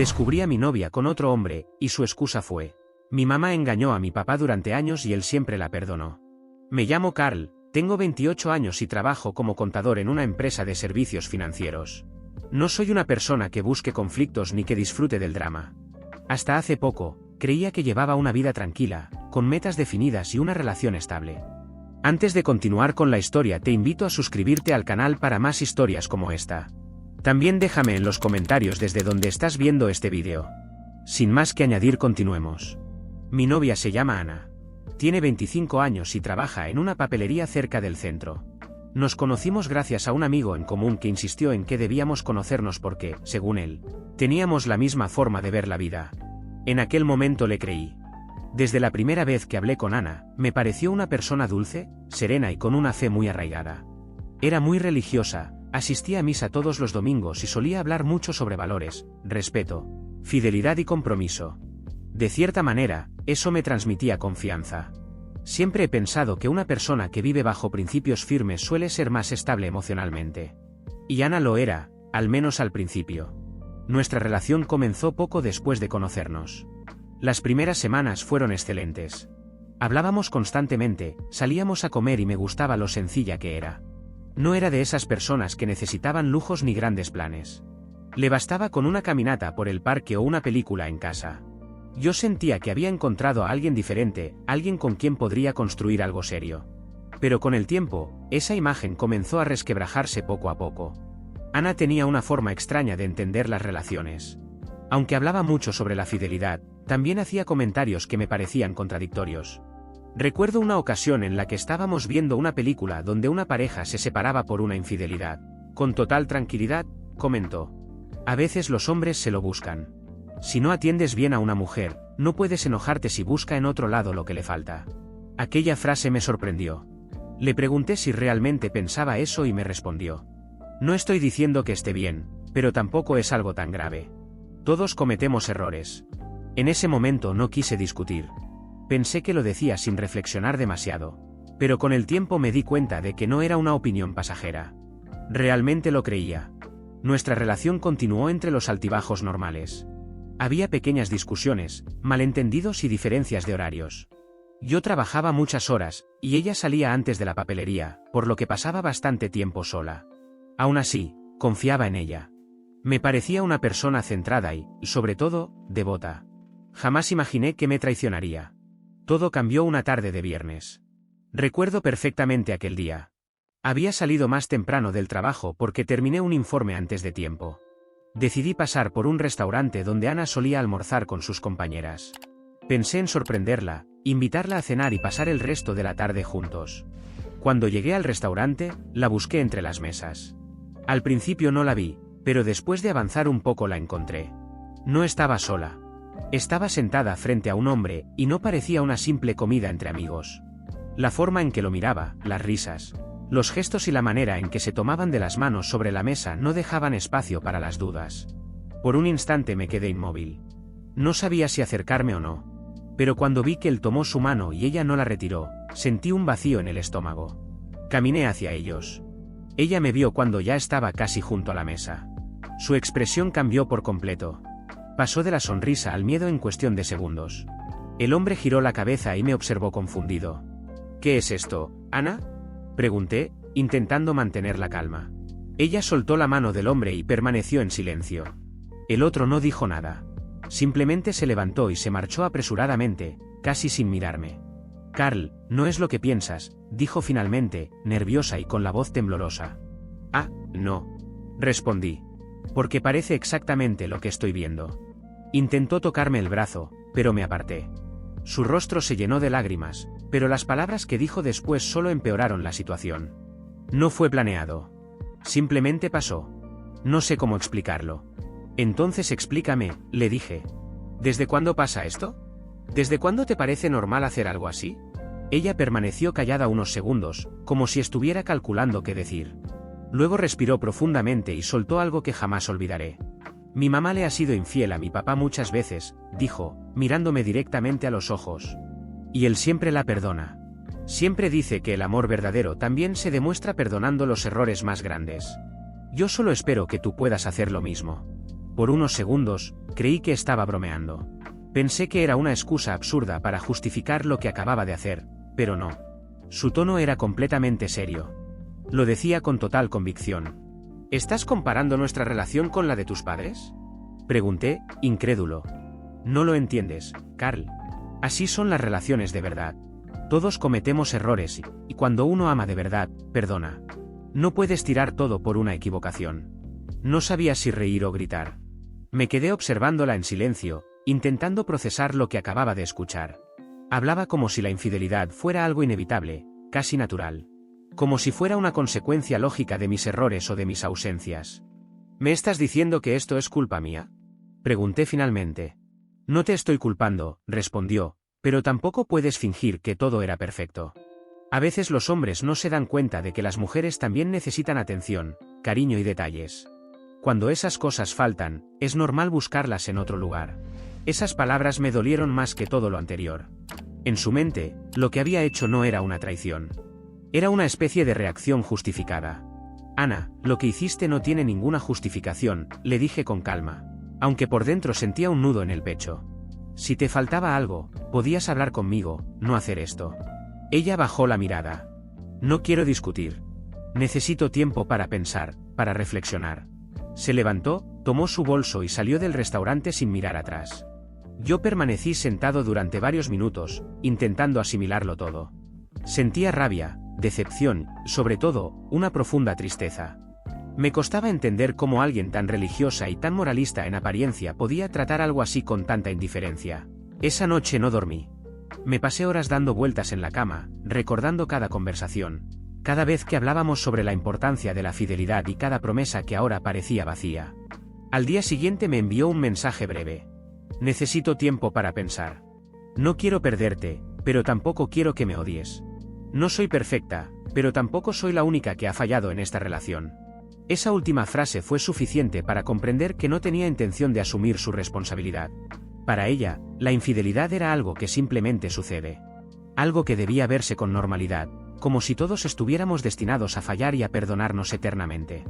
Descubrí a mi novia con otro hombre, y su excusa fue: mi mamá engañó a mi papá durante años y él siempre la perdonó. Me llamo Carl, tengo 28 años y trabajo como contador en una empresa de servicios financieros. No soy una persona que busque conflictos ni que disfrute del drama. Hasta hace poco, creía que llevaba una vida tranquila, con metas definidas y una relación estable. Antes de continuar con la historia, te invito a suscribirte al canal para más historias como esta. También déjame en los comentarios desde donde estás viendo este vídeo. Sin más que añadir, continuemos. Mi novia se llama Ana. Tiene 25 años y trabaja en una papelería cerca del centro. Nos conocimos gracias a un amigo en común que insistió en que debíamos conocernos porque, según él, teníamos la misma forma de ver la vida. En aquel momento le creí. Desde la primera vez que hablé con Ana, me pareció una persona dulce, serena y con una fe muy arraigada. Era muy religiosa, asistía a misa todos los domingos y solía hablar mucho sobre valores, respeto, fidelidad y compromiso. De cierta manera, eso me transmitía confianza. Siempre he pensado que una persona que vive bajo principios firmes suele ser más estable emocionalmente. Y Ana lo era, al menos al principio. Nuestra relación comenzó poco después de conocernos. Las primeras semanas fueron excelentes. Hablábamos constantemente, salíamos a comer y me gustaba lo sencilla que era. No era de esas personas que necesitaban lujos ni grandes planes. Le bastaba con una caminata por el parque o una película en casa. Yo sentía que había encontrado a alguien diferente, alguien con quien podría construir algo serio. Pero con el tiempo, esa imagen comenzó a resquebrajarse poco a poco. Ana tenía una forma extraña de entender las relaciones. Aunque hablaba mucho sobre la fidelidad, también hacía comentarios que me parecían contradictorios. Recuerdo una ocasión en la que estábamos viendo una película donde una pareja se separaba por una infidelidad. Con total tranquilidad, comentó: a veces los hombres se lo buscan. Si no atiendes bien a una mujer, no puedes enojarte si busca en otro lado lo que le falta. Aquella frase me sorprendió. Le pregunté si realmente pensaba eso y me respondió: no estoy diciendo que esté bien, pero tampoco es algo tan grave. Todos cometemos errores. En ese momento no quise discutir. Pensé que lo decía sin reflexionar demasiado. Pero con el tiempo me di cuenta de que no era una opinión pasajera. Realmente lo creía. Nuestra relación continuó entre los altibajos normales. Había pequeñas discusiones, malentendidos y diferencias de horarios. Yo trabajaba muchas horas, y ella salía antes de la papelería, por lo que pasaba bastante tiempo sola. Aún así, confiaba en ella. Me parecía una persona centrada y, sobre todo, devota. Jamás imaginé que me traicionaría. Todo cambió una tarde de viernes. Recuerdo perfectamente aquel día. Había salido más temprano del trabajo porque terminé un informe antes de tiempo. Decidí pasar por un restaurante donde Ana solía almorzar con sus compañeras. Pensé en sorprenderla, invitarla a cenar y pasar el resto de la tarde juntos. Cuando llegué al restaurante, la busqué entre las mesas. Al principio no la vi, pero después de avanzar un poco la encontré. No estaba sola. Estaba sentada frente a un hombre, y no parecía una simple comida entre amigos. La forma en que lo miraba, las risas, los gestos y la manera en que se tomaban de las manos sobre la mesa no dejaban espacio para las dudas. Por un instante me quedé inmóvil. No sabía si acercarme o no. Pero cuando vi que él tomó su mano y ella no la retiró, sentí un vacío en el estómago. Caminé hacia ellos. Ella me vio cuando ya estaba casi junto a la mesa. Su expresión cambió por completo. Pasó de la sonrisa al miedo en cuestión de segundos. El hombre giró la cabeza y me observó confundido. ¿Qué es esto, Ana?, pregunté, intentando mantener la calma. Ella soltó la mano del hombre y permaneció en silencio. El otro no dijo nada. Simplemente se levantó y se marchó apresuradamente, casi sin mirarme. Carl, no es lo que piensas, dijo finalmente, nerviosa y con la voz temblorosa. Ah, no, respondí. Porque parece exactamente lo que estoy viendo. Intentó tocarme el brazo, pero me aparté. Su rostro se llenó de lágrimas, pero las palabras que dijo después solo empeoraron la situación. No fue planeado. Simplemente pasó. No sé cómo explicarlo. Entonces explícame, le dije. ¿Desde cuándo pasa esto? ¿Desde cuándo te parece normal hacer algo así? Ella permaneció callada unos segundos, como si estuviera calculando qué decir. Luego respiró profundamente y soltó algo que jamás olvidaré. Mi mamá le ha sido infiel a mi papá muchas veces, dijo, mirándome directamente a los ojos. Y él siempre la perdona. Siempre dice que el amor verdadero también se demuestra perdonando los errores más grandes. Yo solo espero que tú puedas hacer lo mismo. Por unos segundos, creí que estaba bromeando. Pensé que era una excusa absurda para justificar lo que acababa de hacer, pero no. Su tono era completamente serio. Lo decía con total convicción. ¿Estás comparando nuestra relación con la de tus padres? Pregunté, incrédulo. No lo entiendes, Carl. Así son las relaciones de verdad. Todos cometemos errores y cuando uno ama de verdad, perdona. No puedes tirar todo por una equivocación. No sabía si reír o gritar. Me quedé observándola en silencio, intentando procesar lo que acababa de escuchar. Hablaba como si la infidelidad fuera algo inevitable, casi natural. Como si fuera una consecuencia lógica de mis errores o de mis ausencias. ¿Me estás diciendo que esto es culpa mía? Pregunté finalmente. No te estoy culpando, respondió, pero tampoco puedes fingir que todo era perfecto. A veces los hombres no se dan cuenta de que las mujeres también necesitan atención, cariño y detalles. Cuando esas cosas faltan, es normal buscarlas en otro lugar. Esas palabras me dolieron más que todo lo anterior. En su mente, lo que había hecho no era una traición. Era una especie de reacción justificada. Ana, lo que hiciste no tiene ninguna justificación, le dije con calma, aunque por dentro sentía un nudo en el pecho. Si te faltaba algo, podías hablar conmigo, no hacer esto. Ella bajó la mirada. No quiero discutir. Necesito tiempo para pensar, para reflexionar. Se levantó, tomó su bolso y salió del restaurante sin mirar atrás. Yo permanecí sentado durante varios minutos, intentando asimilarlo todo. Sentía rabia, decepción, sobre todo, una profunda tristeza. Me costaba entender cómo alguien tan religiosa y tan moralista en apariencia podía tratar algo así con tanta indiferencia. Esa noche no dormí. Me pasé horas dando vueltas en la cama, recordando cada conversación, cada vez que hablábamos sobre la importancia de la fidelidad y cada promesa que ahora parecía vacía. Al día siguiente me envió un mensaje breve. Necesito tiempo para pensar. No quiero perderte, pero tampoco quiero que me odies. No soy perfecta, pero tampoco soy la única que ha fallado en esta relación. Esa última frase fue suficiente para comprender que no tenía intención de asumir su responsabilidad. Para ella, la infidelidad era algo que simplemente sucede. Algo que debía verse con normalidad, como si todos estuviéramos destinados a fallar y a perdonarnos eternamente.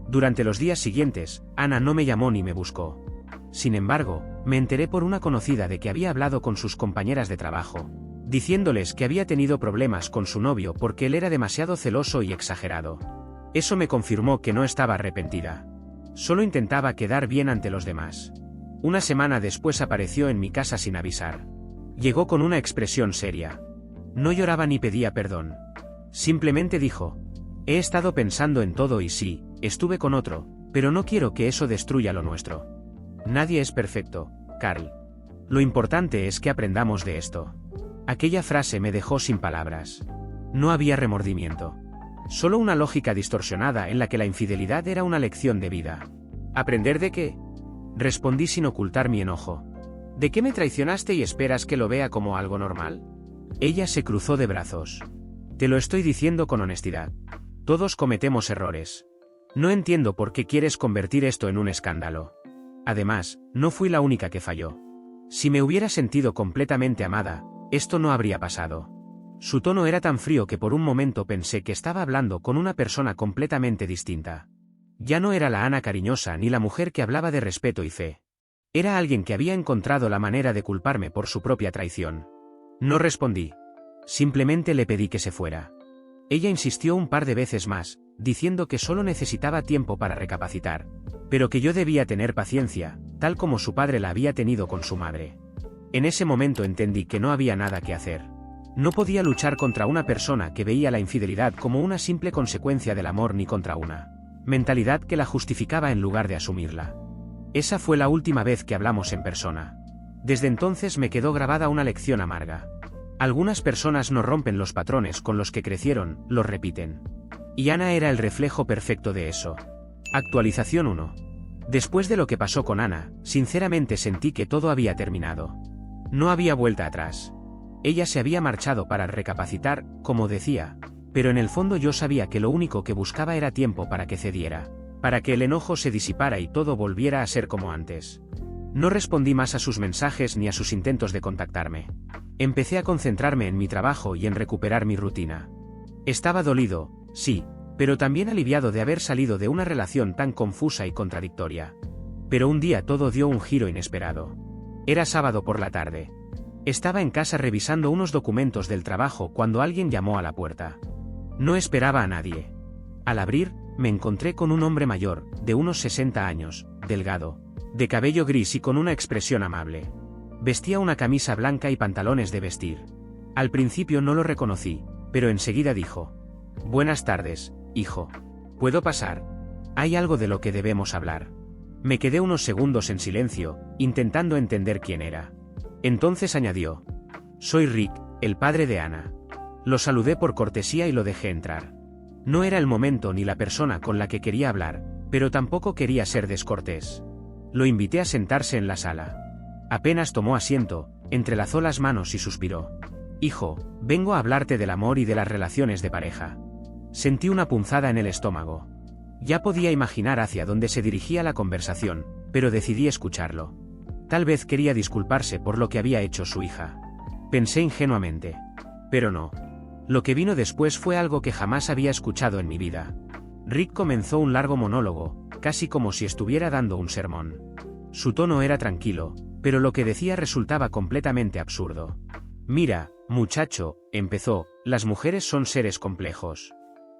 Durante los días siguientes, Ana no me llamó ni me buscó. Sin embargo, me enteré por una conocida de que había hablado con sus compañeras de trabajo, diciéndoles que había tenido problemas con su novio porque él era demasiado celoso y exagerado. Eso me confirmó que no estaba arrepentida. Solo intentaba quedar bien ante los demás. Una semana después apareció en mi casa sin avisar. Llegó con una expresión seria. No lloraba ni pedía perdón. Simplemente dijo: he estado pensando en todo y sí, estuve con otro, pero no quiero que eso destruya lo nuestro. Nadie es perfecto, Carl. Lo importante es que aprendamos de esto. Aquella frase me dejó sin palabras. No había remordimiento. Solo una lógica distorsionada en la que la infidelidad era una lección de vida. ¿Aprender de qué? Respondí sin ocultar mi enojo. ¿De qué me traicionaste y esperas que lo vea como algo normal? Ella se cruzó de brazos. Te lo estoy diciendo con honestidad. Todos cometemos errores. No entiendo por qué quieres convertir esto en un escándalo. Además, no fui la única que falló. Si me hubiera sentido completamente amada, esto no habría pasado. Su tono era tan frío que por un momento pensé que estaba hablando con una persona completamente distinta. Ya no era la Ana cariñosa ni la mujer que hablaba de respeto y fe. Era alguien que había encontrado la manera de culparme por su propia traición. No respondí. Simplemente le pedí que se fuera. Ella insistió un par de veces más, diciendo que solo necesitaba tiempo para recapacitar, pero que yo debía tener paciencia, tal como su padre la había tenido con su madre. En ese momento entendí que no había nada que hacer. No podía luchar contra una persona que veía la infidelidad como una simple consecuencia del amor ni contra una mentalidad que la justificaba en lugar de asumirla. Esa fue la última vez que hablamos en persona. Desde entonces me quedó grabada una lección amarga. Algunas personas no rompen los patrones con los que crecieron, los repiten. Y Ana era el reflejo perfecto de eso. Actualización 1. Después de lo que pasó con Ana, sinceramente sentí que todo había terminado. No había vuelta atrás. Ella se había marchado para recapacitar, como decía, pero en el fondo yo sabía que lo único que buscaba era tiempo para que cediera, para que el enojo se disipara y todo volviera a ser como antes. No respondí más a sus mensajes ni a sus intentos de contactarme. Empecé a concentrarme en mi trabajo y en recuperar mi rutina. Estaba dolido, sí, pero también aliviado de haber salido de una relación tan confusa y contradictoria. Pero un día todo dio un giro inesperado. Era sábado por la tarde. Estaba en casa revisando unos documentos del trabajo cuando alguien llamó a la puerta. No esperaba a nadie. Al abrir, me encontré con un hombre mayor, de unos 60 años, delgado, de cabello gris y con una expresión amable. Vestía una camisa blanca y pantalones de vestir. Al principio no lo reconocí, pero enseguida dijo: «Buenas tardes, hijo. ¿Puedo pasar? Hay algo de lo que debemos hablar». Me quedé unos segundos en silencio, intentando entender quién era. Entonces añadió: «Soy Rick, el padre de Ana». Lo saludé por cortesía y lo dejé entrar. No era el momento ni la persona con la que quería hablar, pero tampoco quería ser descortés. Lo invité a sentarse en la sala. Apenas tomó asiento, entrelazó las manos y suspiró. «Hijo, vengo a hablarte del amor y de las relaciones de pareja». Sentí una punzada en el estómago. Ya podía imaginar hacia dónde se dirigía la conversación, pero decidí escucharlo. Tal vez quería disculparse por lo que había hecho su hija. Pensé ingenuamente. Pero no. Lo que vino después fue algo que jamás había escuchado en mi vida. Rick comenzó un largo monólogo, casi como si estuviera dando un sermón. Su tono era tranquilo, pero lo que decía resultaba completamente absurdo. «Mira, muchacho», empezó, «las mujeres son seres complejos.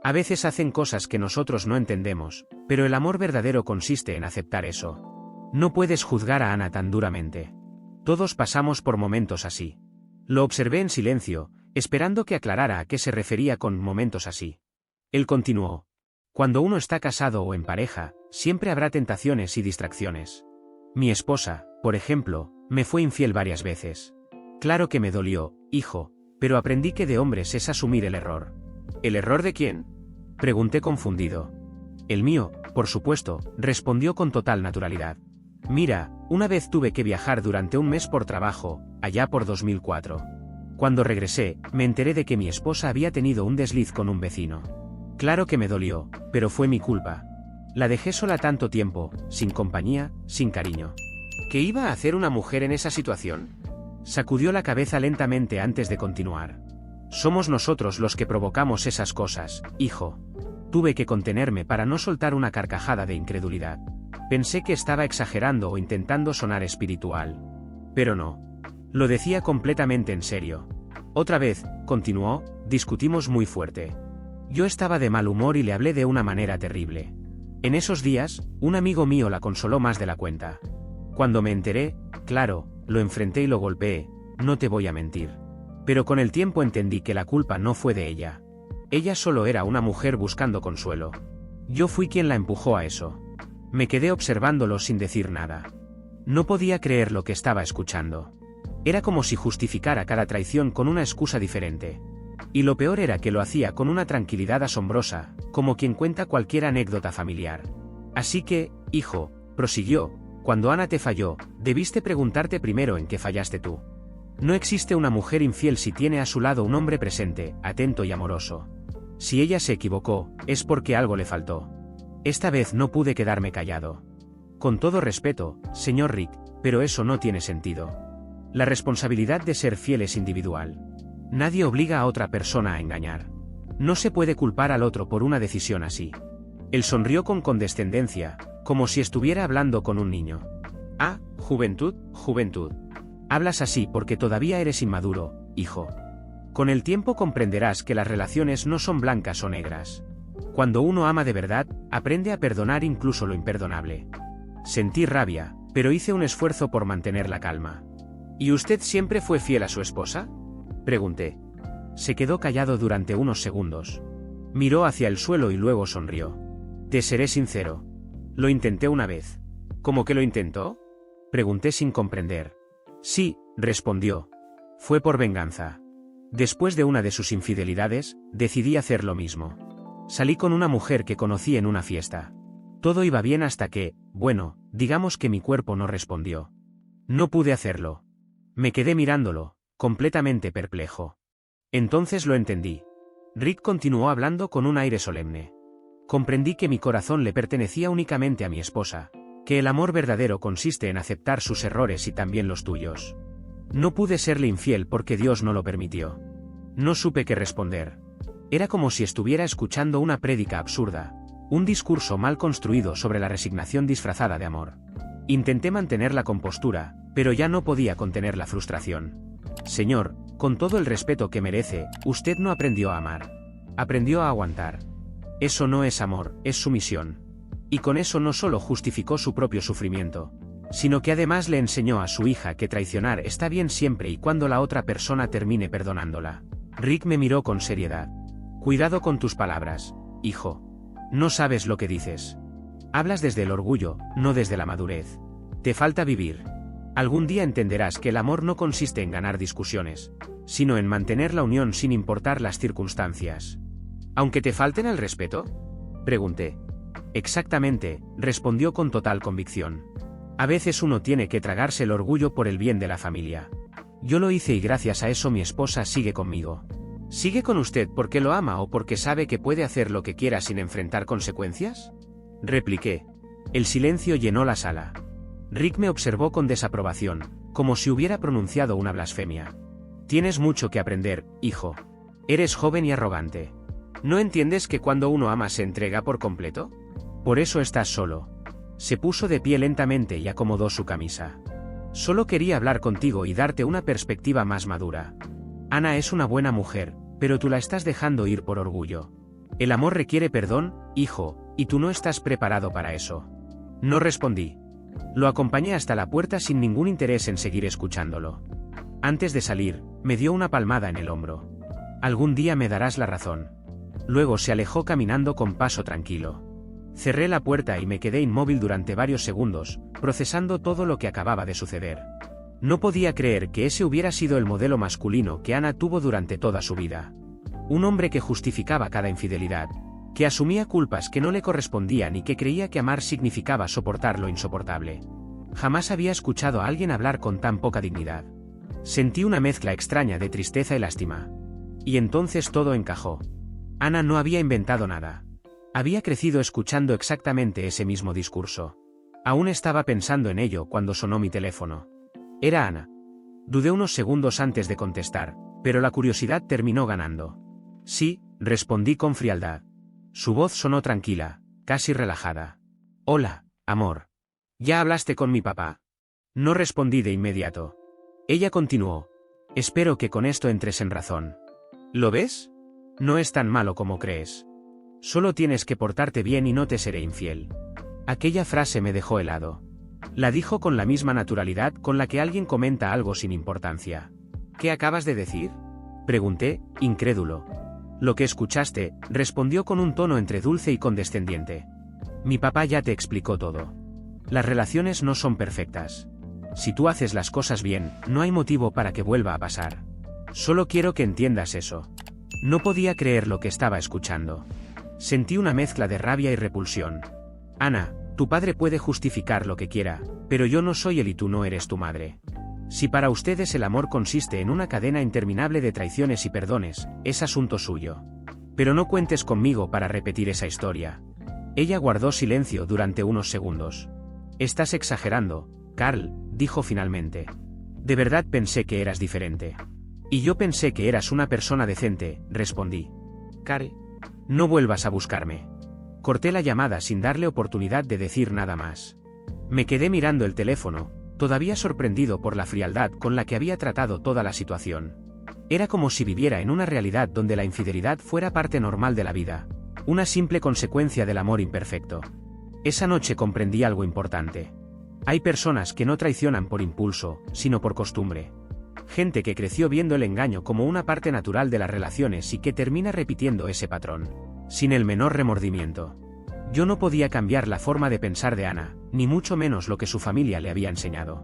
A veces hacen cosas que nosotros no entendemos, pero el amor verdadero consiste en aceptar eso. No puedes juzgar a Ana tan duramente. Todos pasamos por momentos así». Lo observé en silencio, esperando que aclarara a qué se refería con momentos así. Él continuó: «Cuando uno está casado o en pareja, siempre habrá tentaciones y distracciones. Mi esposa, por ejemplo, me fue infiel varias veces. Claro que me dolió, hijo, pero aprendí que de hombres es asumir el error». «¿El error de quién?», pregunté confundido. «El mío, por supuesto», respondió con total naturalidad. «Mira, una vez tuve que viajar durante un mes por trabajo, allá por 2004. Cuando regresé, me enteré de que mi esposa había tenido un desliz con un vecino. Claro que me dolió, pero fue mi culpa. La dejé sola tanto tiempo, sin compañía, sin cariño». «¿Qué iba a hacer una mujer en esa situación?», sacudió la cabeza lentamente antes de continuar. «Somos nosotros los que provocamos esas cosas, hijo». Tuve que contenerme para no soltar una carcajada de incredulidad. Pensé que estaba exagerando o intentando sonar espiritual. Pero no. Lo decía completamente en serio. «Otra vez», continuó, «discutimos muy fuerte. Yo estaba de mal humor y le hablé de una manera terrible. En esos días, un amigo mío la consoló más de la cuenta. Cuando me enteré, claro, lo enfrenté y lo golpeé, no te voy a mentir. Pero con el tiempo entendí que la culpa no fue de ella. Ella solo era una mujer buscando consuelo. Yo fui quien la empujó a eso». Me quedé observándolo sin decir nada. No podía creer lo que estaba escuchando. Era como si justificara cada traición con una excusa diferente. Y lo peor era que lo hacía con una tranquilidad asombrosa, como quien cuenta cualquier anécdota familiar. «Así que, hijo», prosiguió, «cuando Ana te falló, debiste preguntarte primero en qué fallaste tú. No existe una mujer infiel si tiene a su lado un hombre presente, atento y amoroso. Si ella se equivocó, es porque algo le faltó. Esta vez no pude quedarme callado. Con todo respeto, señor Rick, pero eso no tiene sentido. La responsabilidad de ser fiel es individual. Nadie obliga a otra persona a engañar. No se puede culpar al otro por una decisión así». Él sonrió con condescendencia, como si estuviera hablando con un niño. «Ah, juventud, juventud. Hablas así porque todavía eres inmaduro, hijo. Con el tiempo comprenderás que las relaciones no son blancas o negras. Cuando uno ama de verdad, aprende a perdonar incluso lo imperdonable». Sentí rabia, pero hice un esfuerzo por mantener la calma. «¿Y usted siempre fue fiel a su esposa?», pregunté. Se quedó callado durante unos segundos. Miró hacia el suelo y luego sonrió. «Te seré sincero. Lo intenté una vez». «¿Cómo que lo intentó?», pregunté sin comprender. «Sí», respondió. «Fue por venganza. Después de una de sus infidelidades, decidí hacer lo mismo. Salí con una mujer que conocí en una fiesta. Todo iba bien hasta que, bueno, digamos que mi cuerpo no respondió. No pude hacerlo. Me quedé mirándolo, completamente perplejo. Entonces lo entendí». Rick continuó hablando con un aire solemne. «Comprendí que mi corazón le pertenecía únicamente a mi esposa, que el amor verdadero consiste en aceptar sus errores y también los tuyos. No pude serle infiel porque Dios no lo permitió. No supe qué responder. Era como si estuviera escuchando una prédica absurda, un discurso mal construido sobre la resignación disfrazada de amor. Intenté mantener la compostura, pero ya no podía contener la frustración. Señor, con todo el respeto que merece, usted no aprendió a amar. Aprendió a aguantar. Eso no es amor, es sumisión. Y con eso no solo justificó su propio sufrimiento, sino que además le enseñó a su hija que traicionar está bien siempre y cuando la otra persona termine perdonándola. Rick me miró con seriedad. Cuidado con tus palabras, hijo. No sabes lo que dices. Hablas desde el orgullo, no desde la madurez. Te falta vivir. Algún día entenderás que el amor no consiste en ganar discusiones, sino en mantener la unión sin importar las circunstancias. ¿Aunque te falten el respeto?, pregunté. Exactamente, respondió con total convicción. A veces uno tiene que tragarse el orgullo por el bien de la familia. Yo lo hice y gracias a eso mi esposa sigue conmigo. ¿Sigue con usted porque lo ama o porque sabe que puede hacer lo que quiera sin enfrentar consecuencias?, repliqué. El silencio llenó la sala. Rick me observó con desaprobación, como si hubiera pronunciado una blasfemia. Tienes mucho que aprender, hijo. Eres joven y arrogante. ¿No entiendes que cuando uno ama se entrega por completo? Por eso estás solo. Se puso de pie lentamente y acomodó su camisa. Solo quería hablar contigo y darte una perspectiva más madura. Ana es una buena mujer, pero tú la estás dejando ir por orgullo. El amor requiere perdón, hijo, y tú no estás preparado para eso. No respondí. Lo acompañé hasta la puerta sin ningún interés en seguir escuchándolo. Antes de salir, me dio una palmada en el hombro. Algún día me darás la razón. Luego se alejó caminando con paso tranquilo. Cerré la puerta y me quedé inmóvil durante varios segundos, procesando todo lo que acababa de suceder. No podía creer que ese hubiera sido el modelo masculino que Ana tuvo durante toda su vida. Un hombre que justificaba cada infidelidad, que asumía culpas que no le correspondían y que creía que amar significaba soportar lo insoportable. Jamás había escuchado a alguien hablar con tan poca dignidad. Sentí una mezcla extraña de tristeza y lástima. Y entonces todo encajó. Ana no había inventado nada. Había crecido escuchando exactamente ese mismo discurso. Aún estaba pensando en ello cuando sonó mi teléfono. Era Ana. Dudé unos segundos antes de contestar, pero la curiosidad terminó ganando. Sí, respondí con frialdad. Su voz sonó tranquila, casi relajada. Hola, amor. ¿Ya hablaste con mi papá? No respondí de inmediato. Ella continuó. Espero que con esto entres en razón. ¿Lo ves? No es tan malo como crees. Solo tienes que portarte bien y no te seré infiel. Aquella frase me dejó helado. La dijo con la misma naturalidad con la que alguien comenta algo sin importancia. ¿Qué acabas de decir?, pregunté, incrédulo. Lo que escuchaste, respondió con un tono entre dulce y condescendiente. Mi papá ya te explicó todo. Las relaciones no son perfectas. Si tú haces las cosas bien, no hay motivo para que vuelva a pasar. Solo quiero que entiendas eso. No podía creer lo que estaba escuchando. Sentí una mezcla de rabia y repulsión. Ana, tu padre puede justificar lo que quiera, pero yo no soy él y tú no eres tu madre. Si para ustedes el amor consiste en una cadena interminable de traiciones y perdones, es asunto suyo. Pero no cuentes conmigo para repetir esa historia. Ella guardó silencio durante unos segundos. Estás exagerando, Carl, dijo finalmente. De verdad pensé que eras diferente. Y yo pensé que eras una persona decente, respondí. Carl, no vuelvas a buscarme. Corté la llamada sin darle oportunidad de decir nada más. Me quedé mirando el teléfono, todavía sorprendido por la frialdad con la que había tratado toda la situación. Era como si viviera en una realidad donde la infidelidad fuera parte normal de la vida, una simple consecuencia del amor imperfecto. Esa noche comprendí algo importante. Hay personas que no traicionan por impulso, sino por costumbre. Gente que creció viendo el engaño como una parte natural de las relaciones y que termina repitiendo ese patrón, sin el menor remordimiento. Yo no podía cambiar la forma de pensar de Ana, ni mucho menos lo que su familia le había enseñado.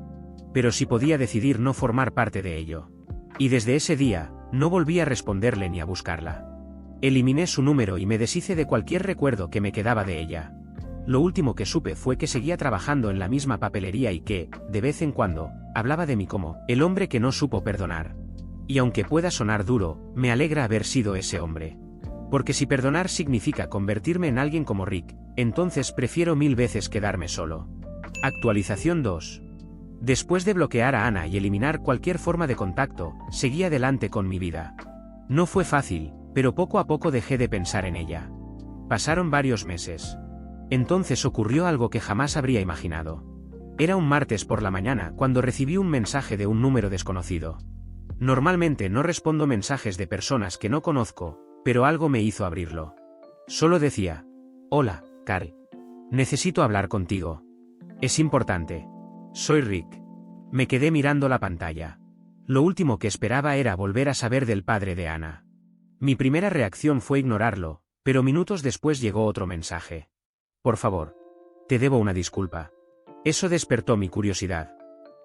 Pero sí podía decidir no formar parte de ello. Y desde ese día, no volví a responderle ni a buscarla. Eliminé su número y me deshice de cualquier recuerdo que me quedaba de ella. Lo último que supe fue que seguía trabajando en la misma papelería y que, de vez en cuando, hablaba de mí como el hombre que no supo perdonar. Y aunque pueda sonar duro, me alegra haber sido ese hombre. Porque si perdonar significa convertirme en alguien como Rick, entonces prefiero 1000 veces quedarme solo. Actualización 2. Después de bloquear a Ana y eliminar cualquier forma de contacto, seguí adelante con mi vida. No fue fácil, pero poco a poco dejé de pensar en ella. Pasaron varios meses. Entonces ocurrió algo que jamás habría imaginado. Era un martes por la mañana cuando recibí un mensaje de un número desconocido. Normalmente no respondo mensajes de personas que no conozco, pero algo me hizo abrirlo. Solo decía: hola, Carl. Necesito hablar contigo. Es importante. Soy Rick. Me quedé mirando la pantalla. Lo último que esperaba era volver a saber del padre de Ana. Mi primera reacción fue ignorarlo, pero minutos después llegó otro mensaje. Por favor. Te debo una disculpa. Eso despertó mi curiosidad.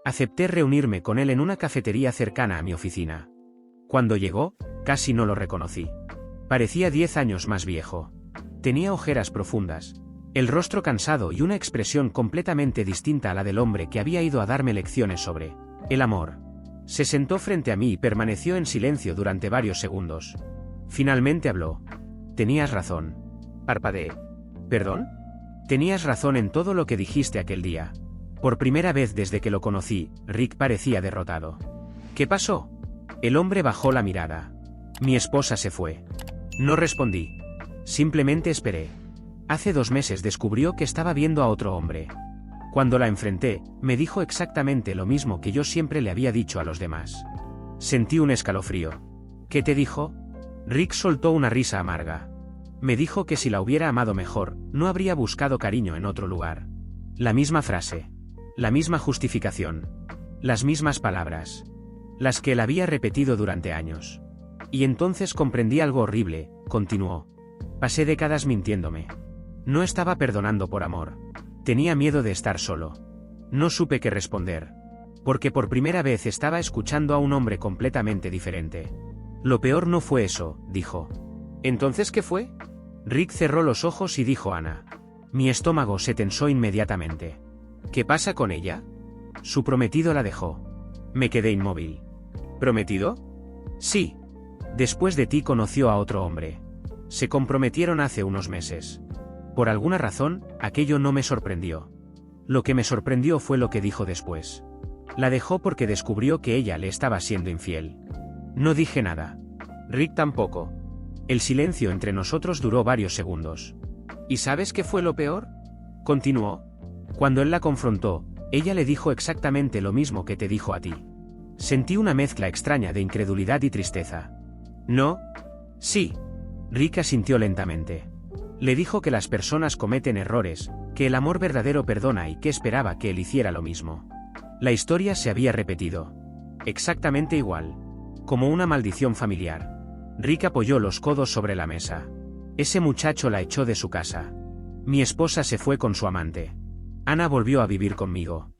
Acepté reunirme con él en una cafetería cercana a mi oficina. Cuando llegó, casi no lo reconocí. Parecía 10 años más viejo. Tenía ojeras profundas, el rostro cansado y una expresión completamente distinta a la del hombre que había ido a darme lecciones sobre el amor. Se sentó frente a mí y permaneció en silencio durante varios segundos. Finalmente habló. Tenías razón. Parpadeé. ¿Perdón? Tenías razón en todo lo que dijiste aquel día. Por primera vez desde que lo conocí, Rick parecía derrotado. ¿Qué pasó? El hombre bajó la mirada. Mi esposa se fue. No respondí. Simplemente esperé. Hace 2 meses descubrió que estaba viendo a otro hombre. Cuando la enfrenté, me dijo exactamente lo mismo que yo siempre le había dicho a los demás. Sentí un escalofrío. ¿Qué te dijo? Rick soltó una risa amarga. Me dijo que si la hubiera amado mejor, no habría buscado cariño en otro lugar. La misma frase. La misma justificación. Las mismas palabras. Las que él había repetido durante años. Y entonces comprendí algo horrible, continuó. Pasé décadas mintiéndome. No estaba perdonando por amor. Tenía miedo de estar solo. No supe qué responder. Porque por primera vez estaba escuchando a un hombre completamente diferente. Lo peor no fue eso, dijo. ¿Entonces qué fue? Rick cerró los ojos y dijo Ana. Mi estómago se tensó inmediatamente. ¿Qué pasa con ella? Su prometido la dejó. Me quedé inmóvil. ¿Prometido? Sí. Después de ti conoció a otro hombre. Se comprometieron hace unos meses. Por alguna razón, aquello no me sorprendió. Lo que me sorprendió fue lo que dijo después. La dejó porque descubrió que ella le estaba siendo infiel. No dije nada. Rick tampoco. El silencio entre nosotros duró varios segundos. ¿Y sabes qué fue lo peor? Continuó. Cuando él la confrontó, ella le dijo exactamente lo mismo que te dijo a ti. Sentí una mezcla extraña de incredulidad y tristeza. ¿No? Sí. Rick asintió lentamente. Le dijo que las personas cometen errores, que el amor verdadero perdona y que esperaba que él hiciera lo mismo. La historia se había repetido. Exactamente igual. Como una maldición familiar. Rick apoyó los codos sobre la mesa. Ese muchacho la echó de su casa. Mi esposa se fue con su amante. Ana volvió a vivir conmigo.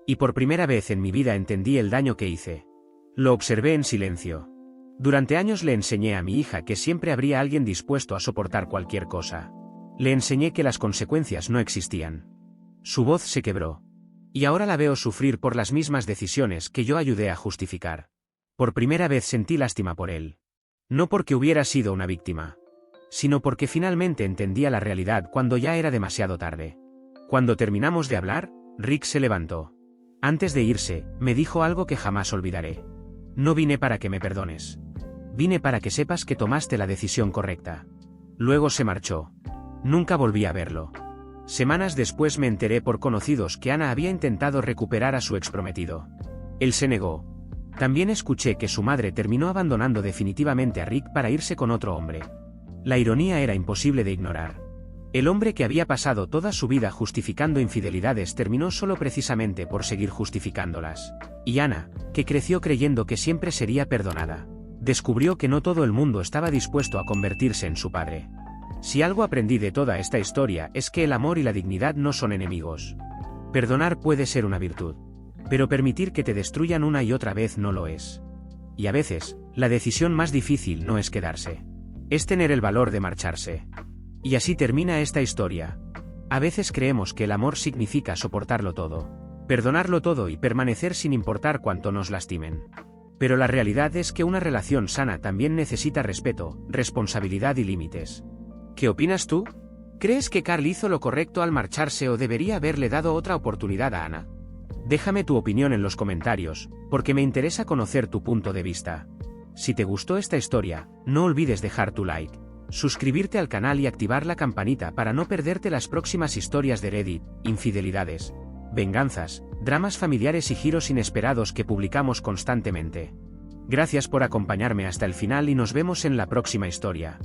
Y por primera vez en mi vida entendí el daño que hice. Lo observé en silencio. Durante años le enseñé a mi hija que siempre habría alguien dispuesto a soportar cualquier cosa. Le enseñé que las consecuencias no existían. Su voz se quebró. Y ahora la veo sufrir por las mismas decisiones que yo ayudé a justificar. Por primera vez sentí lástima por él. No porque hubiera sido una víctima, sino porque finalmente entendía la realidad cuando ya era demasiado tarde. Cuando terminamos de hablar, Rick se levantó. Antes de irse, me dijo algo que jamás olvidaré. No vine para que me perdones. Vine para que sepas que tomaste la decisión correcta. Luego se marchó. Nunca volví a verlo. Semanas después me enteré por conocidos que Ana había intentado recuperar a su exprometido. Él se negó. También escuché que su madre terminó abandonando definitivamente a Rick para irse con otro hombre. La ironía era imposible de ignorar. El hombre que había pasado toda su vida justificando infidelidades terminó solo precisamente por seguir justificándolas. Y Ana, que creció creyendo que siempre sería perdonada, descubrió que no todo el mundo estaba dispuesto a convertirse en su padre. Si algo aprendí de toda esta historia es que el amor y la dignidad no son enemigos. Perdonar puede ser una virtud, pero permitir que te destruyan una y otra vez no lo es. Y a veces, la decisión más difícil no es quedarse. Es tener el valor de marcharse. Y así termina esta historia. A veces creemos que el amor significa soportarlo todo, perdonarlo todo y permanecer sin importar cuánto nos lastimen. Pero la realidad es que una relación sana también necesita respeto, responsabilidad y límites. ¿Qué opinas tú? ¿Crees que Carl hizo lo correcto al marcharse o debería haberle dado otra oportunidad a Ana? Déjame tu opinión en los comentarios, porque me interesa conocer tu punto de vista. Si te gustó esta historia, no olvides dejar tu like, suscribirte al canal y activar la campanita para no perderte las próximas historias de Reddit, infidelidades, venganzas, dramas familiares y giros inesperados que publicamos constantemente. Gracias por acompañarme hasta el final y nos vemos en la próxima historia.